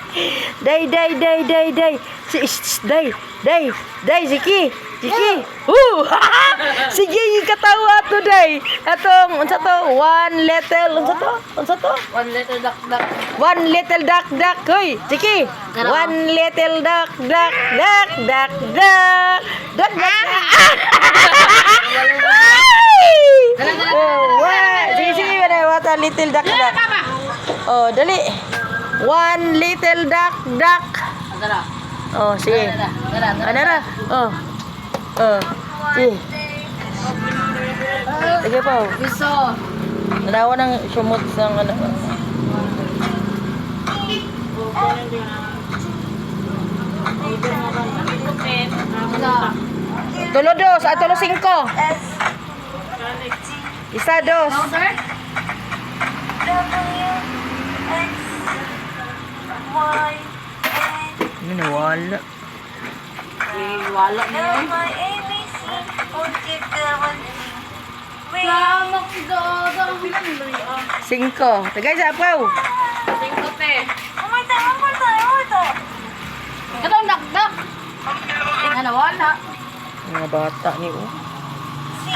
Day, day, day, day, day. Day, day, day, Ziki. Ziki. Sige, yung katawa to, day. Atong, unsa to? One little, unsa to? Unsa to? One little duck duck. One little duck, duck. Hoy, Ziki. One little duck, duck, duck, duck, duck. Duck, duck. Oh, what? Sige, sige, what a little duck, duck. Oh, dali. One little duck, duck. Dara. Oh, sige. Ano na? Oh. Oh. Sige. Sige po. Piso. Nanawa ng sumot ng ano. Tulo dos, at tulo singko. Isa dos. Ano na wala? Wala na yun. Salamat daw. Singko. Tagay sa apaw. Singkote. Katong dakdak. Ano wala. Mga bata ni oh.